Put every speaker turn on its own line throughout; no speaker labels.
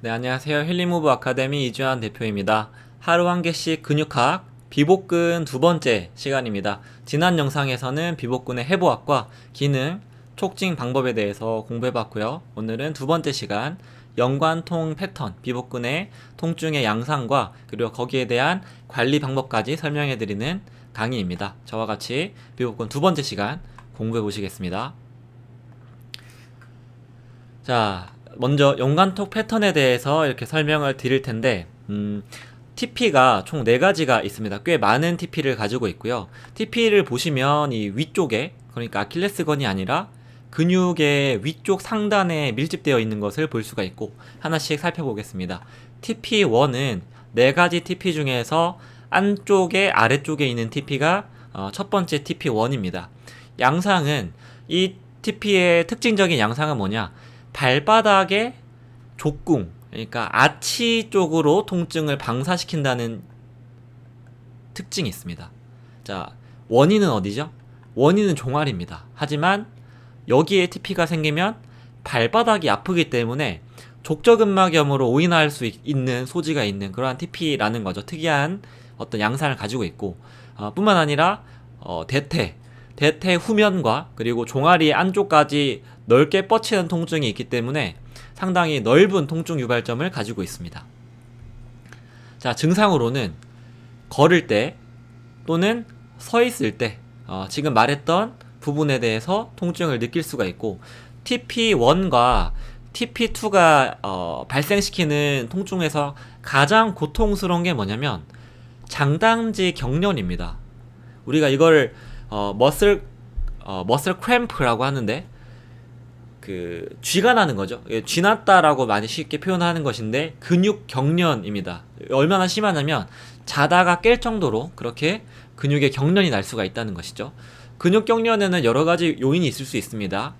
네, 안녕하세요. 힐링무브 아카데미 이주환 대표입니다. 하루 한 개씩 근육학 비복근 두 번째 시간입니다. 지난 영상에서는 비복근의 해부학과 기능, 촉진 방법에 대해서 공부해봤고요. 오늘은 두 번째 시간 연관통 패턴, 비복근의 통증의 양상과 그리고 거기에 대한 관리 방법까지 설명해드리는 강의입니다. 저와 같이 비복근 두 번째 시간 공부해보시겠습니다. 자, 먼저 연관톡 패턴에 대해서 이렇게 설명을 드릴 텐데 TP가 총 4가지가 있습니다. 꽤 많은 TP를 가지고 있고요. TP를 보시면 이 위쪽에, 그러니까 아킬레스건이 아니라 근육의 위쪽 상단에 밀집되어 있는 것을 볼 수가 있고, 하나씩 살펴보겠습니다. TP1은 4가지 TP 중에서 안쪽에 아래쪽에 있는 TP가 첫 번째 TP1입니다. 양상은, 이 TP의 특징적인 양상은 뭐냐, 발바닥의 족궁, 그러니까 아치 쪽으로 통증을 방사시킨다는 특징이 있습니다. 자, 원인은 어디죠? 원인은 종아리입니다. 하지만 여기에 TP가 생기면 발바닥이 아프기 때문에 족저근막염으로 오인할 수 있는 소지가 있는 그러한 TP라는 거죠. 특이한 어떤 양상을 가지고 있고, 뿐만 아니라 대퇴 후면과 그리고 종아리 안쪽까지 넓게 뻗치는 통증이 있기 때문에 상당히 넓은 통증 유발점을 가지고 있습니다. 자, 증상으로는 걸을 때 또는 서 있을 때 지금 말했던 부분에 대해서 통증을 느낄 수가 있고, TP1과 TP2가 발생시키는 통증에서 가장 고통스러운 게 뭐냐면 장단지 경련입니다. 우리가 이걸 머슬 크램프라고 하는데, 쥐가 나는 거죠. 쥐났다라고 많이 쉽게 표현하는 것인데, 근육 경련입니다. 얼마나 심하냐면 자다가 깰 정도로 그렇게 근육의 경련이 날 수가 있다는 것이죠. 근육 경련에는 여러 가지 요인이 있을 수 있습니다.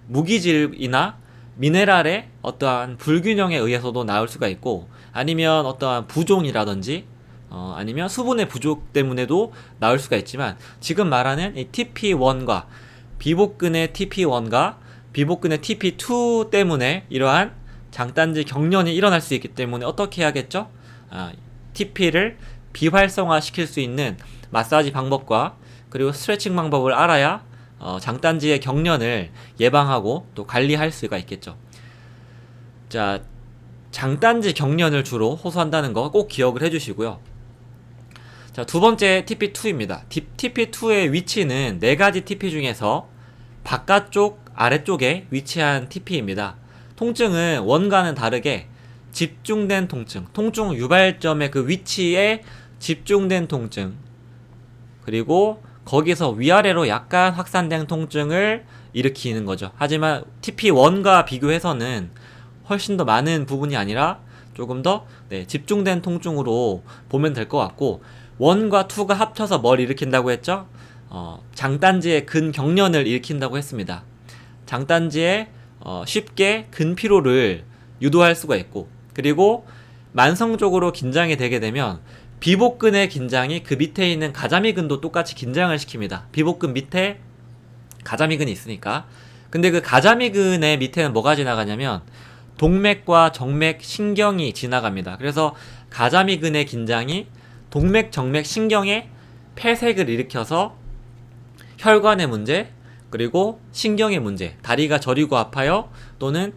무기질이나 미네랄의 어떠한 불균형에 의해서도 나올 수가 있고, 아니면 어떠한 부종이라든지 아니면 수분의 부족 때문에도 나올 수가 있지만, 지금 말하는 이 TP1과 비복근의 TP1과 비복근의 TP2 때문에 이러한 장단지 경련이 일어날 수 있기 때문에 어떻게 해야겠죠? TP를 비활성화 시킬 수 있는 마사지 방법과 그리고 스트레칭 방법을 알아야 장단지의 경련을 예방하고 또 관리할 수가 있겠죠. 자, 장단지 경련을 주로 호소한다는 거 꼭 기억을 해주시고요. 자, 두 번째 TP2입니다. TP2의 위치는 4가지 TP 중에서 바깥쪽 아래쪽에 위치한 TP입니다. 통증은 원과는 다르게 집중된 통증, 통증 유발점의 그 위치에 집중된 통증, 그리고 거기서 위아래로 약간 확산된 통증을 일으키는 거죠. 하지만 TP1과 비교해서는 훨씬 더 많은 부분이 아니라 조금 더 집중된 통증으로 보면 될 것 같고, 1과 2가 합쳐서 뭘 일으킨다고 했죠? 장단지의 근경련을 일으킨다고 했습니다. 장단지에 쉽게 근피로를 유도할 수가 있고, 그리고 만성적으로 긴장이 되게 되면 비복근의 긴장이 그 밑에 있는 가자미근도 똑같이 긴장을 시킵니다. 비복근 밑에 가자미근이 있으니까. 근데 그 가자미근의 밑에는 뭐가 지나가냐면 동맥과 정맥, 신경이 지나갑니다. 그래서 가자미근의 긴장이 동맥, 정맥, 신경에 폐색을 일으켜서 혈관의 문제, 그리고 신경의 문제, 다리가 저리고 아파요, 또는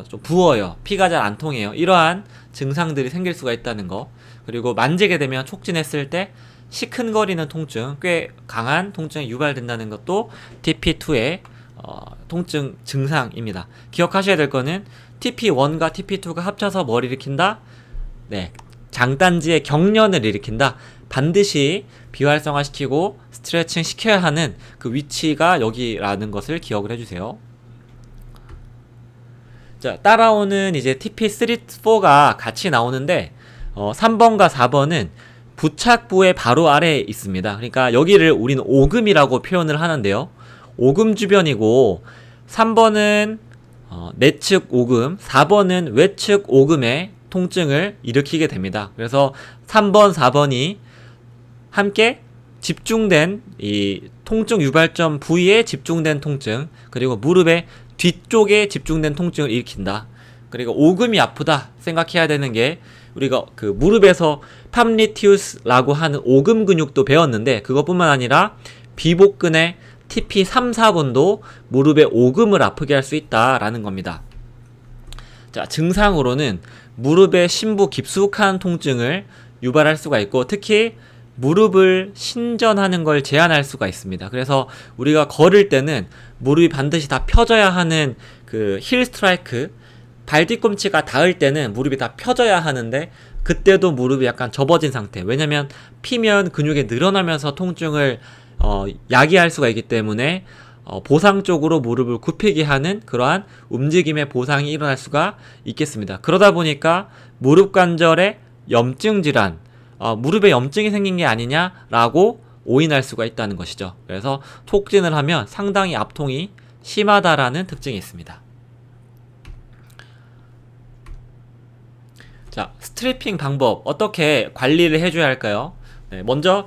좀 부어요, 피가 잘 안 통해요, 이러한 증상들이 생길 수가 있다는 거. 그리고 만지게 되면, 촉진했을 때 시큰거리는 통증, 꽤 강한 통증이 유발된다는 것도 TP2의 통증 증상입니다. 기억하셔야 될 거는 TP1과 TP2가 합쳐서 뭘 일으킨다? 장단지의 경련을 일으킨다. 반드시 비활성화시키고 스트레칭 시켜야 하는 그 위치가 여기라는 것을 기억을 해주세요. 자, 따라오는 이제 TP3, 4가 같이 나오는데 3번과 4번은 부착부의 바로 아래에 있습니다. 그러니까 여기를 우리는 오금이라고 표현을 하는데요. 오금 주변이고, 3번은 내측 오금, 4번은 외측 오금의 통증을 일으키게 됩니다. 그래서 3번, 4번이 함께 집중된 이 통증 유발점 부위에 집중된 통증, 그리고 무릎의 뒤쪽에 집중된 통증을 일으킨다. 그리고 오금이 아프다 생각해야 되는 게 우리가 그 무릎에서 팜리티우스라고 하는 오금 근육도 배웠는데 그것뿐만 아니라 비복근의 TP 3, 4번도 무릎의 오금을 아프게 할 수 있다라는 겁니다. 자, 증상으로는 무릎의 심부 깊숙한 통증을 유발할 수가 있고 특히 무릎을 신전하는 걸 제한할 수가 있습니다. 그래서 우리가 걸을 때는 무릎이 반드시 다 펴져야 하는 그 힐 스트라이크, 발 뒤꿈치가 닿을 때는 무릎이 다 펴져야 하는데 그때도 무릎이 약간 접어진 상태. 왜냐면 피면 근육이 늘어나면서 통증을 야기할 수가 있기 때문에 보상 쪽으로 무릎을 굽히게 하는 그러한 움직임의 보상이 일어날 수가 있겠습니다. 그러다 보니까 무릎 관절의 염증 질환, 무릎에 염증이 생긴 게 아니냐라고 오인할 수가 있다는 것이죠. 그래서 톡진을 하면 상당히 압통이 심하다라는 특징이 있습니다. 자, 스트래핑 방법 어떻게 관리를 해줘야 할까요? 네, 먼저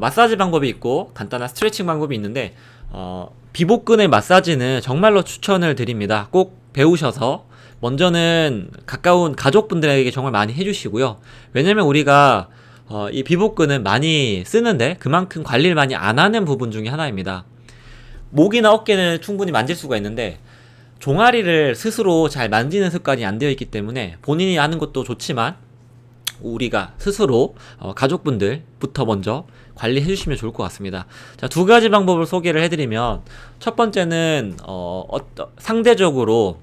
마사지 방법이 있고 간단한 스트레칭 방법이 있는데 비복근의 마사지는 정말로 추천을 드립니다. 꼭 배우셔서 먼저는 가까운 가족분들에게 정말 많이 해주시고요. 왜냐면 우리가 이 비복근은 많이 쓰는데 그만큼 관리를 많이 안 하는 부분 중에 하나입니다. 목이나 어깨는 충분히 만질 수가 있는데 종아리를 스스로 잘 만지는 습관이 안 되어 있기 때문에 본인이 아는 것도 좋지만 우리가 스스로 가족분들부터 먼저 관리해 주시면 좋을 것 같습니다. 자, 두 가지 방법을 소개를 해드리면 첫 번째는 상대적으로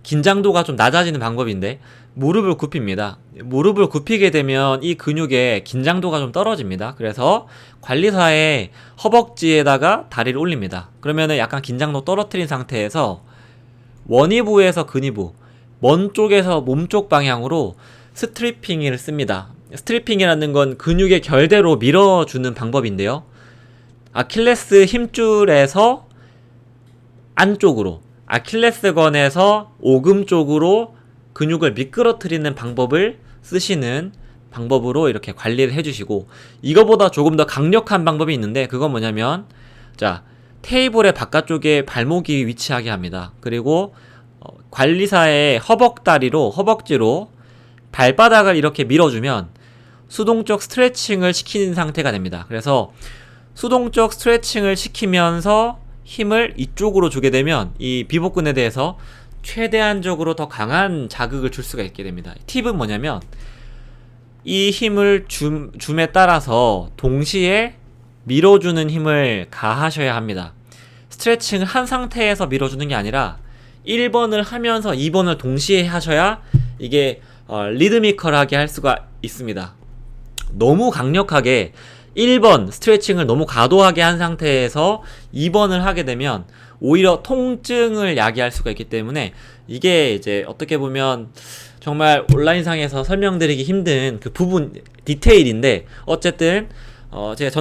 긴장도가 좀 낮아지는 방법인데 무릎을 굽힙니다. 무릎을 굽히게 되면 이 근육의 긴장도가 좀 떨어집니다. 그래서 관리사의 허벅지에다가 다리를 올립니다. 그러면은 약간 긴장도 떨어뜨린 상태에서 원위부에서 근위부, 먼 쪽에서 몸쪽 방향으로 스트리핑을 씁니다. 스트리핑이라는 건 근육의 결대로 밀어주는 방법인데요. 아킬레스 힘줄에서 안쪽으로, 아킬레스건에서 오금 쪽으로 근육을 미끄러뜨리는 방법을 쓰시는 방법으로 이렇게 관리를 해주시고 이거보다 조금 더 강력한 방법이 있는데 그건 뭐냐면 자, 테이블의 바깥쪽에 발목이 위치하게 합니다. 그리고 관리사의 허벅지로 발바닥을 이렇게 밀어주면 수동적 스트레칭을 시키는 상태가 됩니다. 그래서 수동적 스트레칭을 시키면서 힘을 이쪽으로 주게 되면 이 비복근에 대해서 최대한적으로 더 강한 자극을 줄 수가 있게 됩니다. 팁은 뭐냐면 이 힘을 줌에 따라서 동시에 밀어주는 힘을 가하셔야 합니다. 스트레칭을 한 상태에서 밀어주는 게 아니라 1번을 하면서 2번을 동시에 하셔야 이게 리드미컬하게 할 수가 있습니다. 너무 강력하게 1번 스트레칭을 너무 과도하게 한 상태에서 2번을 하게 되면 오히려 통증을 야기할 수가 있기 때문에 이게 이제 어떻게 보면 정말 온라인상에서 설명드리기 힘든 그 부분 디테일인데 어쨌든 제가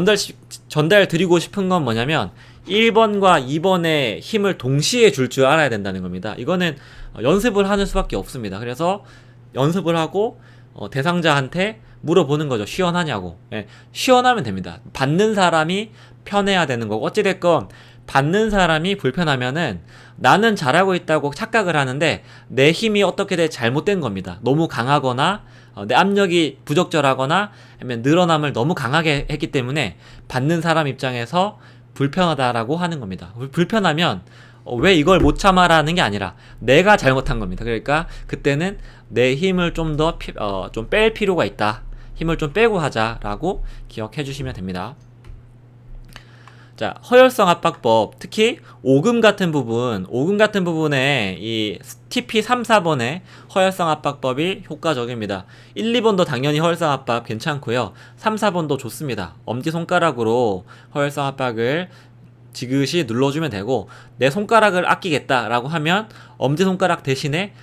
전달 드리고 싶은 건 뭐냐면 1번과 2번의 힘을 동시에 줄 줄 알아야 된다는 겁니다. 이거는 연습을 하는 수밖에 없습니다. 그래서 연습을 하고 대상자한테 물어보는 거죠. 시원하냐고. 예, 시원하면 됩니다. 받는 사람이 편해야 되는 거고 어찌됐건 받는 사람이 불편하면은 나는 잘하고 있다고 착각을 하는데 내 힘이 어떻게 잘못된 겁니다. 너무 강하거나 내 압력이 부적절하거나 아니면 늘어남을 너무 강하게 했기 때문에 받는 사람 입장에서 불편하다라고 하는 겁니다. 불편하면 왜 이걸 못 참아라는 게 아니라 내가 잘못한 겁니다. 그러니까 그때는 내 힘을 좀 더 좀 뺄 필요가 있다. 힘을 좀 빼고 하자라고 기억해 주시면 됩니다. 자, 허혈성 압박법, 특히 오금 같은 부분에 이 TP 3, 4번의 허혈성 압박법이 효과적입니다. 1, 2번도 당연히 허혈성 압박 괜찮고요. 3, 4번도 좋습니다. 엄지손가락으로 허혈성 압박을 지그시 눌러주면 되고 내 손가락을 아끼겠다라고 하면 엄지손가락 대신에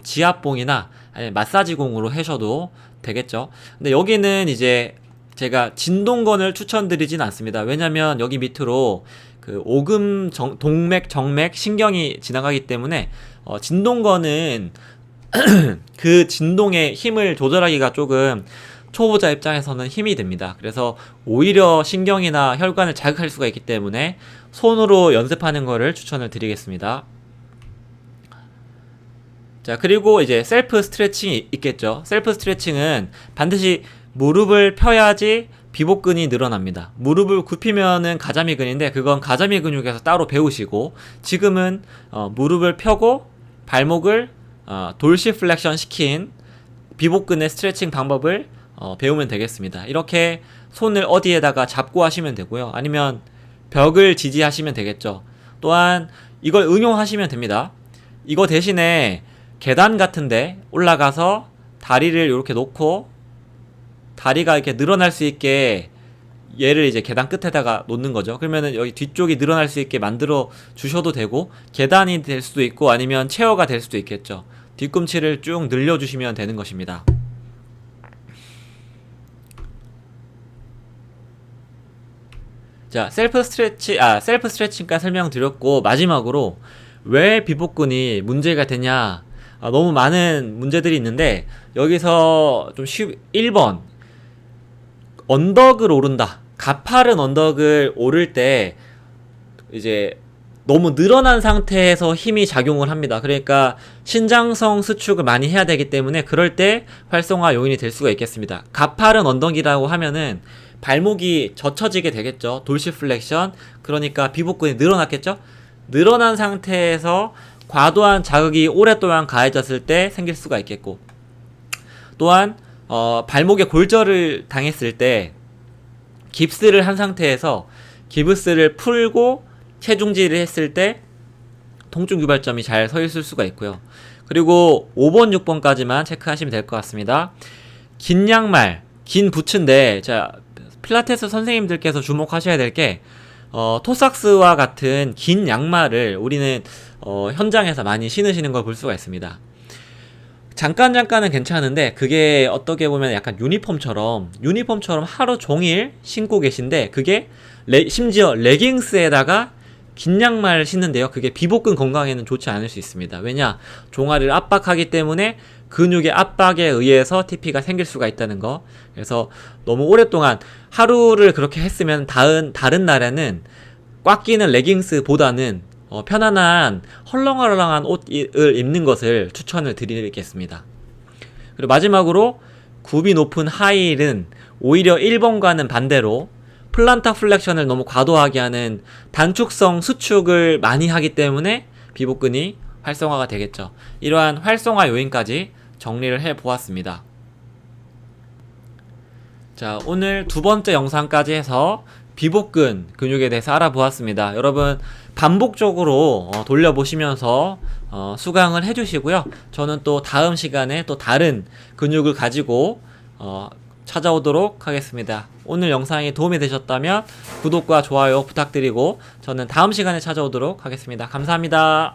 지압봉이나 아니면 마사지공으로 하셔도 되겠죠. 근데 여기는 이제 제가 진동건을 추천드리진 않습니다. 왜냐면 여기 밑으로 그 오금 동맥, 정맥, 신경이 지나가기 때문에 진동건은 그 진동의 힘을 조절하기가 조금 초보자 입장에서는 힘이 듭니다. 그래서 오히려 신경이나 혈관을 자극할 수가 있기 때문에 손으로 연습하는 거를 추천을 드리겠습니다. 자, 그리고 이제 셀프 스트레칭이 있겠죠. 셀프 스트레칭은 반드시 무릎을 펴야지 비복근이 늘어납니다. 무릎을 굽히면은 가자미근인데 그건 가자미 근육에서 따로 배우시고, 지금은 무릎을 펴고 발목을 돌시플렉션 시킨 비복근의 스트레칭 방법을 배우면 되겠습니다. 이렇게 손을 어디에다가 잡고 하시면 되고요. 아니면 벽을 지지하시면 되겠죠. 또한 이걸 응용하시면 됩니다. 이거 대신에 계단 같은데 올라가서 다리를 이렇게 놓고 다리가 이렇게 늘어날 수 있게 얘를 이제 계단 끝에다가 놓는 거죠. 그러면은 여기 뒤쪽이 늘어날 수 있게 만들어 주셔도 되고, 계단이 될 수도 있고 아니면 체어가 될 수도 있겠죠. 뒤꿈치를 쭉 늘려주시면 되는 것입니다. 자, 셀프 스트레칭까지 설명드렸고, 마지막으로 왜 비복근이 문제가 되냐. 너무 많은 문제들이 있는데, 여기서 좀 1번, 언덕을 오른다. 가파른 언덕을 오를 때 이제 너무 늘어난 상태에서 힘이 작용을 합니다. 그러니까 신장성 수축을 많이 해야 되기 때문에 그럴 때 활성화 요인이 될 수가 있겠습니다. 가파른 언덕이라고 하면은 발목이 젖혀지게 되겠죠. 돌시플렉션. 그러니까 비복근이 늘어났겠죠. 늘어난 상태에서 과도한 자극이 오랫동안 가해졌을 때 생길 수가 있겠고, 또한 발목에 골절을 당했을 때 깁스를 한 상태에서 기브스를 풀고 체중지를 했을 때 통증 유발점이 잘 서 있을 수가 있고요. 그리고 5번, 6번까지만 체크하시면 될 것 같습니다. 긴 양말, 긴 부츠인데, 자, 필라테스 선생님들께서 주목하셔야 될 게, 토삭스와 같은 긴 양말을 우리는 현장에서 많이 신으시는 걸 볼 수가 있습니다. 잠깐은 괜찮은데 그게 어떻게 보면 약간 유니폼처럼 하루 종일 신고 계신데, 그게 심지어 레깅스에다가 긴 양말 신는데요, 그게 비복근 건강에는 좋지 않을 수 있습니다. 왜냐? 종아리를 압박하기 때문에 근육의 압박에 의해서 TP가 생길 수가 있다는 거. 그래서 너무 오랫동안 하루를 그렇게 했으면 다른 날에는 꽉 끼는 레깅스보다는 편안한 헐렁헐렁한 옷을 입는 것을 추천을 드리겠습니다. 그리고 마지막으로 굽이 높은 하이힐은 오히려 1번과는 반대로 플란타 플렉션을 너무 과도하게 하는 단축성 수축을 많이 하기 때문에 비복근이 활성화가 되겠죠. 이러한 활성화 요인까지 정리를 해 보았습니다. 자, 오늘 두 번째 영상까지 해서 비복근 근육에 대해서 알아보았습니다. 여러분 반복적으로 돌려보시면서 수강을 해주시고요. 저는 또 다음 시간에 또 다른 근육을 가지고 찾아오도록 하겠습니다. 오늘 영상이 도움이 되셨다면 구독과 좋아요 부탁드리고, 저는 다음 시간에 찾아오도록 하겠습니다. 감사합니다.